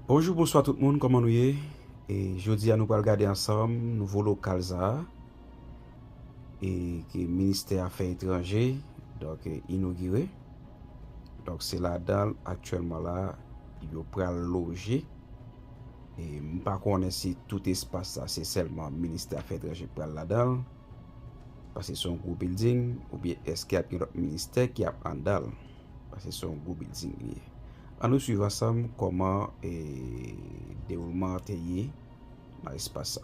Bonjour, bonsoir tout le monde, comment nous y est? Et jeudi, nous allons regarder ensemble nouveau local ça et que le ministère des Affaires étrangères donc inauguré. Donc c'est là-dedans actuellement là, il va loger et pas connaître si tout espace ça c'est seulement le ministère des Affaires étrangères pour là-dedans parce que c'est un gros building ou bien est-ce qu'il y a un autre ministère qui a en dedans parce que c'est un gros building. On nous suivre ensemble comment déroulement est dans l'espace.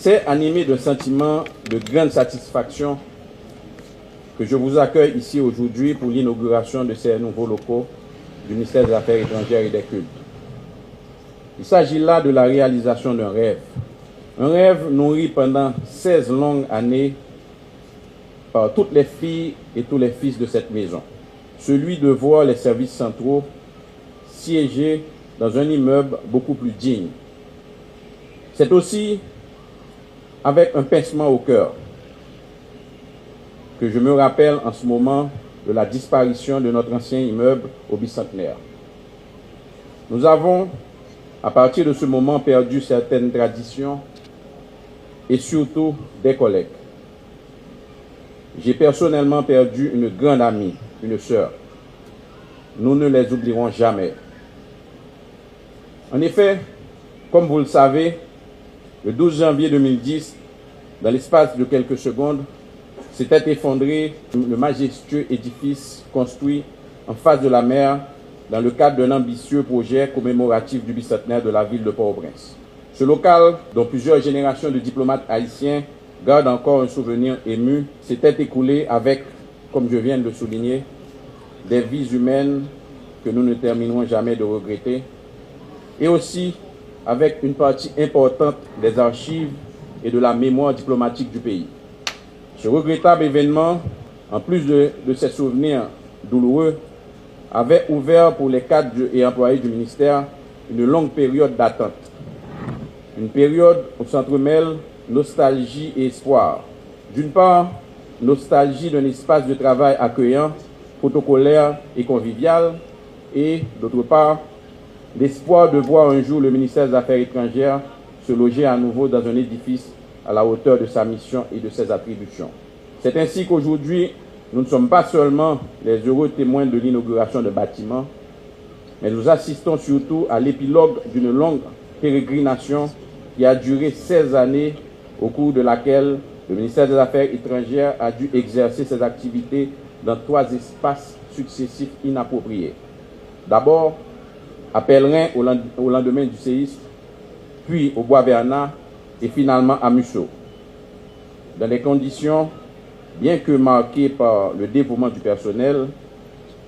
C'est animé d'un sentiment de grande satisfaction que je vous accueille ici aujourd'hui pour l'inauguration de ces nouveaux locaux du ministère des Affaires étrangères et des Cultes. Il s'agit là de la réalisation d'un rêve. Un rêve nourri pendant 16 longues années par toutes les filles et tous les fils de cette maison. Celui de voir les services centraux siéger dans un immeuble beaucoup plus digne. C'est aussi avec un pincement au cœur que je me rappelle en ce moment de la disparition de notre ancien immeuble au bicentenaire. Nous avons, à partir de ce moment, perdu certaines traditions et surtout des collègues. J'ai personnellement perdu une grande amie, une sœur. Nous ne les oublierons jamais. En effet, comme vous le savez, le 12 janvier 2010, dans l'espace de quelques secondes, s'était effondré le majestueux édifice construit en face de la mer dans le cadre d'un ambitieux projet commémoratif du bicentenaire de la ville de Port-au-Prince. Ce local, dont plusieurs générations de diplomates haïtiens gardent encore un souvenir ému, s'était écoulé avec, comme je viens de le souligner, des vies humaines que nous ne terminerons jamais de regretter, et aussi avec une partie importante des archives et de la mémoire diplomatique du pays. Ce regrettable événement, en plus de ces souvenirs douloureux, avait ouvert pour les cadres et employés du ministère une longue période d'attente. Une période où s'entremêlent nostalgie et espoir. D'une part, nostalgie d'un espace de travail accueillant, protocolaire et convivial, et d'autre part, l'espoir de voir un jour le ministère des Affaires étrangères se loger à nouveau dans un édifice à la hauteur de sa mission et de ses attributions. C'est ainsi qu'aujourd'hui, nous ne sommes pas seulement les heureux témoins de l'inauguration de bâtiments, mais nous assistons surtout à l'épilogue d'une longue pérégrination qui a duré 16 années, au cours de laquelle le ministère des Affaires étrangères a dû exercer ses activités dans 3 espaces successifs inappropriés. D'abord, à Pèlerin au lendemain du séisme, puis au Bois-Bernard et finalement à Musso. dans des conditions bien que marquées par le dévouement du personnel,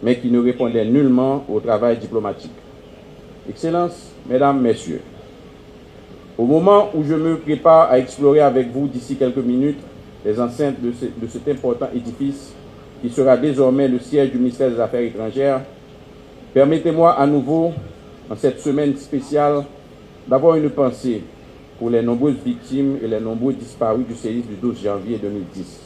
mais qui ne répondaient nullement au travail diplomatique. Excellences, Mesdames, Messieurs, au moment où je me prépare à explorer avec vous d'ici quelques minutes les enceintes de cet important édifice qui sera désormais le siège du ministère des Affaires étrangères, permettez-moi à nouveau, en cette semaine spéciale, d'avoir une pensée pour les nombreuses victimes et les nombreux disparus du séisme du 12 janvier 2010.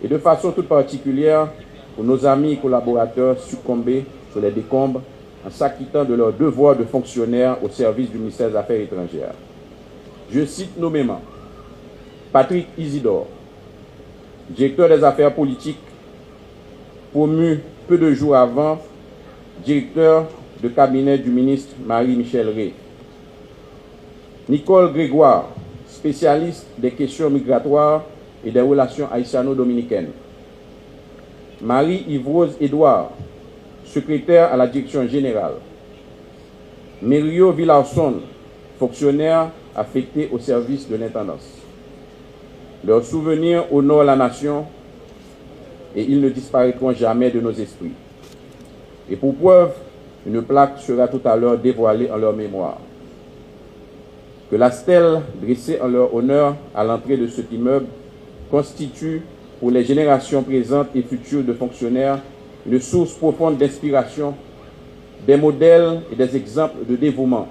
Et de façon toute particulière pour nos amis et collaborateurs succombés sur les décombres en s'acquittant de leur devoir de fonctionnaire au service du ministère des Affaires étrangères. Je cite nommément Patrick Isidore, directeur des affaires politiques, promu peu de jours avant, directeur de cabinet du ministre Marie-Michel Rey. Nicole Grégoire, spécialiste des questions migratoires et des relations haïtiano-dominicaines. Marie-Yvrose Édouard, secrétaire à la direction générale. Mério Villarson, fonctionnaire affecté au service de l'intendance. Leurs souvenirs honorent la nation et ils ne disparaîtront jamais de nos esprits. Et pour preuve, une plaque sera tout à l'heure dévoilée en leur mémoire. Que la stèle dressée en leur honneur à l'entrée de cet immeuble constitue pour les générations présentes et futures de fonctionnaires une source profonde d'inspiration, des modèles et des exemples de dévouement,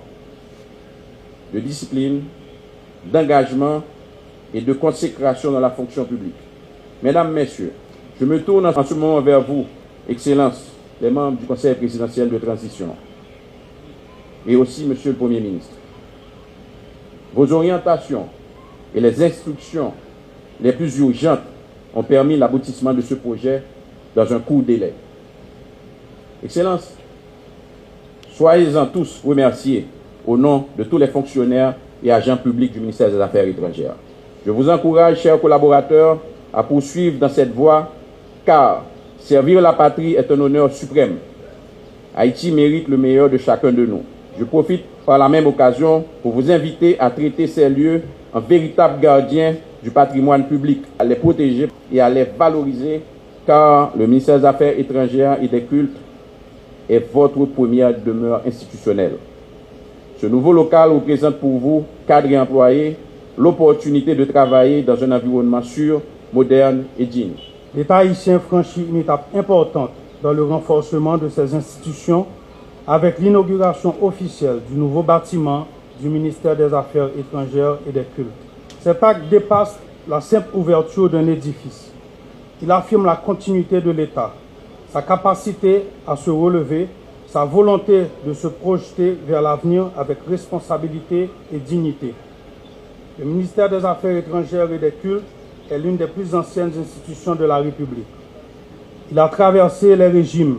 de discipline, d'engagement et de consécration dans la fonction publique. Mesdames, Messieurs, je me tourne en ce moment vers vous, Excellences, les membres du Conseil présidentiel de transition, et aussi Monsieur le Premier ministre. Vos orientations et les instructions les plus urgentes ont permis l'aboutissement de ce projet dans un court délai. Excellences, soyez-en tous remerciés au nom de tous les fonctionnaires et agents publics du ministère des Affaires étrangères. Je vous encourage, chers collaborateurs, à poursuivre dans cette voie, car servir la patrie est un honneur suprême. Haïti mérite le meilleur de chacun de nous. Je profite par la même occasion pour vous inviter à traiter ces lieux en véritables gardiens du patrimoine public, à les protéger et à les valoriser, car le ministère des Affaires étrangères et des cultes est votre première demeure institutionnelle. Ce nouveau local représente pour vous, cadres et employés, l'opportunité de travailler dans un environnement sûr, moderne et digne. L'État haïtien franchit une étape importante dans le renforcement de ses institutions avec l'inauguration officielle du nouveau bâtiment du ministère des Affaires étrangères et des cultes. Cet acte dépasse la simple ouverture d'un édifice. Il affirme la continuité de l'État, sa capacité à se relever, sa volonté de se projeter vers l'avenir avec responsabilité et dignité. Le ministère des Affaires étrangères et des cultes est l'une des plus anciennes institutions de la République. Il a traversé les régimes,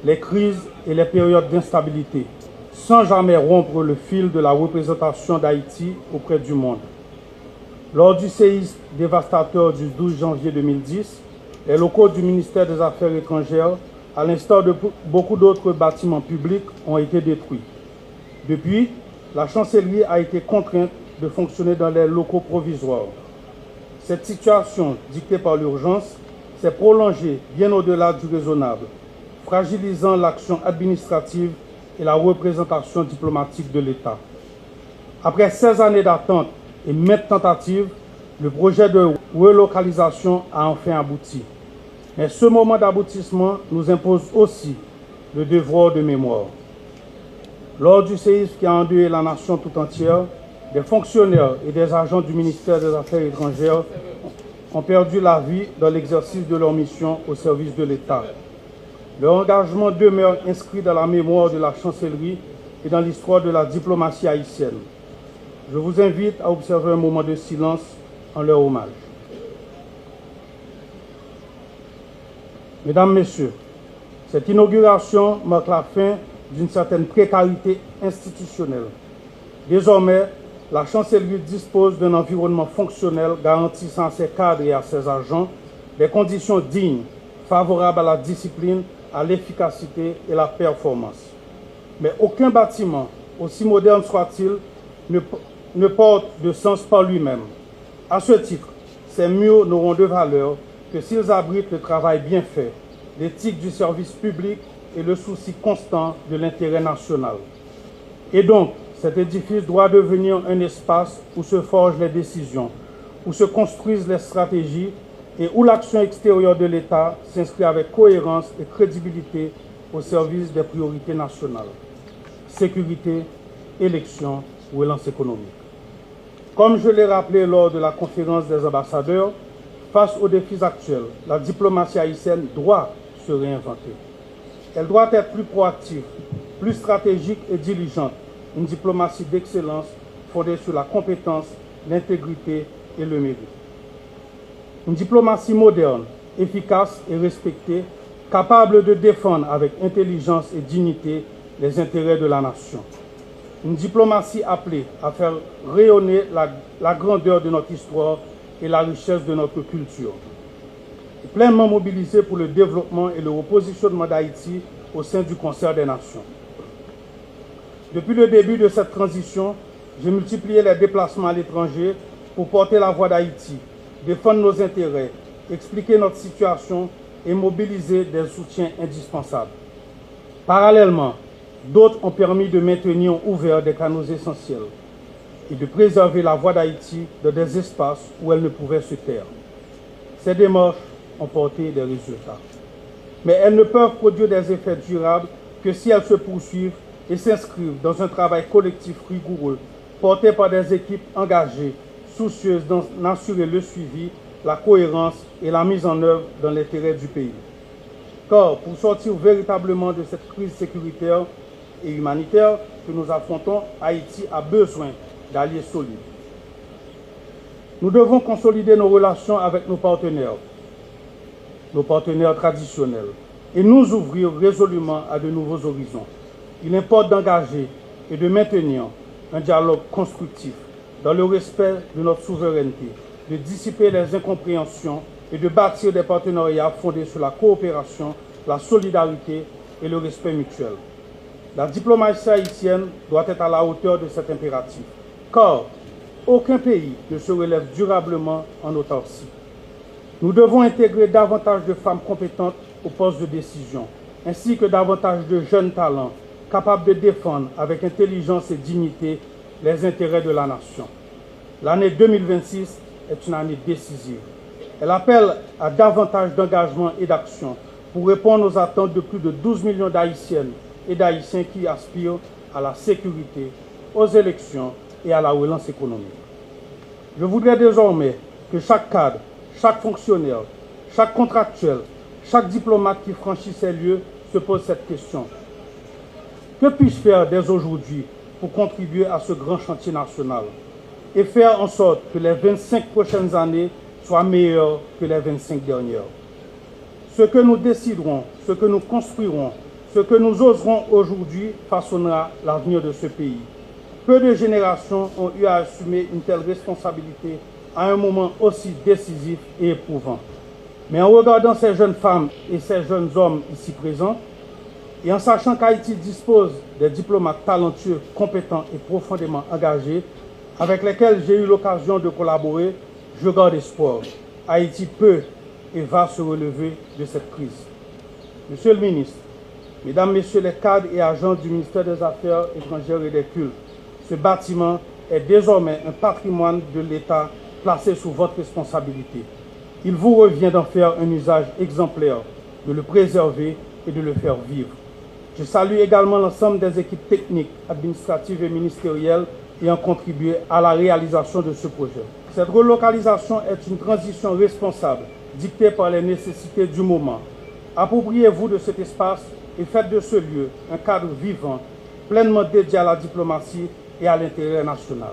les crises et les périodes d'instabilité, sans jamais rompre le fil de la représentation d'Haïti auprès du monde. Lors du séisme dévastateur du 12 janvier 2010, les locaux du ministère des Affaires étrangères, à l'instar de beaucoup d'autres bâtiments publics, ont été détruits. Depuis, la chancellerie a été contrainte de fonctionner dans les locaux provisoires. Cette situation, dictée par l'urgence, s'est prolongée bien au-delà du raisonnable, fragilisant l'action administrative et la représentation diplomatique de l'État. Après 16 années d'attente et maintes tentatives, le projet de relocalisation a enfin abouti. Mais ce moment d'aboutissement nous impose aussi le devoir de mémoire. Lors du séisme qui a endeuillé la nation tout entière, des fonctionnaires et des agents du ministère des Affaires étrangères ont perdu la vie dans l'exercice de leur mission au service de l'État. Leur engagement demeure inscrit dans la mémoire de la chancellerie et dans l'histoire de la diplomatie haïtienne. Je vous invite à observer un moment de silence en leur hommage. Mesdames, Messieurs, cette inauguration marque la fin d'une certaine précarité institutionnelle. Désormais, la chancellerie dispose d'un environnement fonctionnel garantissant à ses cadres et à ses agents des conditions dignes, favorables à la discipline, à l'efficacité et la performance. Mais aucun bâtiment, aussi moderne soit-il, ne porte de sens par lui-même. À ce titre, ces murs n'auront de valeur que s'ils abritent le travail bien fait, l'éthique du service public et le souci constant de l'intérêt national. Et donc, cet édifice doit devenir un espace où se forgent les décisions, où se construisent les stratégies et où l'action extérieure de l'État s'inscrit avec cohérence et crédibilité au service des priorités nationales. Sécurité, élections, relance économique. Comme je l'ai rappelé lors de la conférence des ambassadeurs, face aux défis actuels, la diplomatie haïtienne doit se réinventer. Elle doit être plus proactive, plus stratégique et diligente, une diplomatie d'excellence fondée sur la compétence, l'intégrité et le mérite. Une diplomatie moderne, efficace et respectée, capable de défendre avec intelligence et dignité les intérêts de la nation. Une diplomatie appelée à faire rayonner la grandeur de notre histoire et la richesse de notre culture. Et pleinement mobilisée pour le développement et le repositionnement d'Haïti au sein du concert des nations. Depuis le début de cette transition, j'ai multiplié les déplacements à l'étranger pour porter la voix d'Haïti, défendre nos intérêts, expliquer notre situation et mobiliser des soutiens indispensables. Parallèlement, d'autres ont permis de maintenir ouverts des canaux essentiels et de préserver la voix d'Haïti dans des espaces où elle ne pouvait se taire. Ces démarches ont porté des résultats. Mais elles ne peuvent produire des effets durables que si elles se poursuivent et s'inscrivent dans un travail collectif rigoureux, porté par des équipes engagées, soucieuses d'en assurer le suivi, la cohérence et la mise en œuvre dans l'intérêt du pays. Car pour sortir véritablement de cette crise sécuritaire et humanitaire que nous affrontons, Haïti a besoin d'alliés solides. Nous devons consolider nos relations avec nos partenaires traditionnels, et nous ouvrir résolument à de nouveaux horizons. Il importe d'engager et de maintenir un dialogue constructif dans le respect de notre souveraineté, de dissiper les incompréhensions et de bâtir des partenariats fondés sur la coopération, la solidarité et le respect mutuel. La diplomatie haïtienne doit être à la hauteur de cet impératif, car aucun pays ne se relève durablement en autarcie. Nous devons intégrer davantage de femmes compétentes aux postes de décision, ainsi que davantage de jeunes talents capables de défendre avec intelligence et dignité les intérêts de la nation. L'année 2026 est une année décisive. Elle appelle à davantage d'engagement et d'action pour répondre aux attentes de plus de 12 millions d'Haïtiennes et d'Haïtiens qui aspirent à la sécurité, aux élections et à la relance économique. Je voudrais désormais que chaque cadre, chaque fonctionnaire, chaque contractuel, chaque diplomate qui franchit ces lieux se pose cette question. Que puis-je faire dès aujourd'hui pour contribuer à ce grand chantier national et faire en sorte que les 25 prochaines années soient meilleures que les 25 dernières? Ce que nous déciderons, ce que nous construirons, ce que nous oserons aujourd'hui façonnera l'avenir de ce pays. Peu de générations ont eu à assumer une telle responsabilité à un moment aussi décisif et éprouvant. Mais en regardant ces jeunes femmes et ces jeunes hommes ici présents, et en sachant qu'Haïti dispose des diplomates talentueux, compétents et profondément engagés, avec lesquels j'ai eu l'occasion de collaborer, je garde espoir. Haïti peut et va se relever de cette crise. Monsieur le ministre, Mesdames, Messieurs les cadres et agents du ministère des Affaires étrangères et des Cultes, ce bâtiment est désormais un patrimoine de l'État placé sous votre responsabilité. Il vous revient d'en faire un usage exemplaire, de le préserver et de le faire vivre. Je salue également l'ensemble des équipes techniques, administratives et ministérielles ayant contribué à la réalisation de ce projet. Cette relocalisation est une transition responsable, dictée par les nécessités du moment. Appropriez-vous de cet espace et faites de ce lieu un cadre vivant, pleinement dédié à la diplomatie et à l'intérêt national.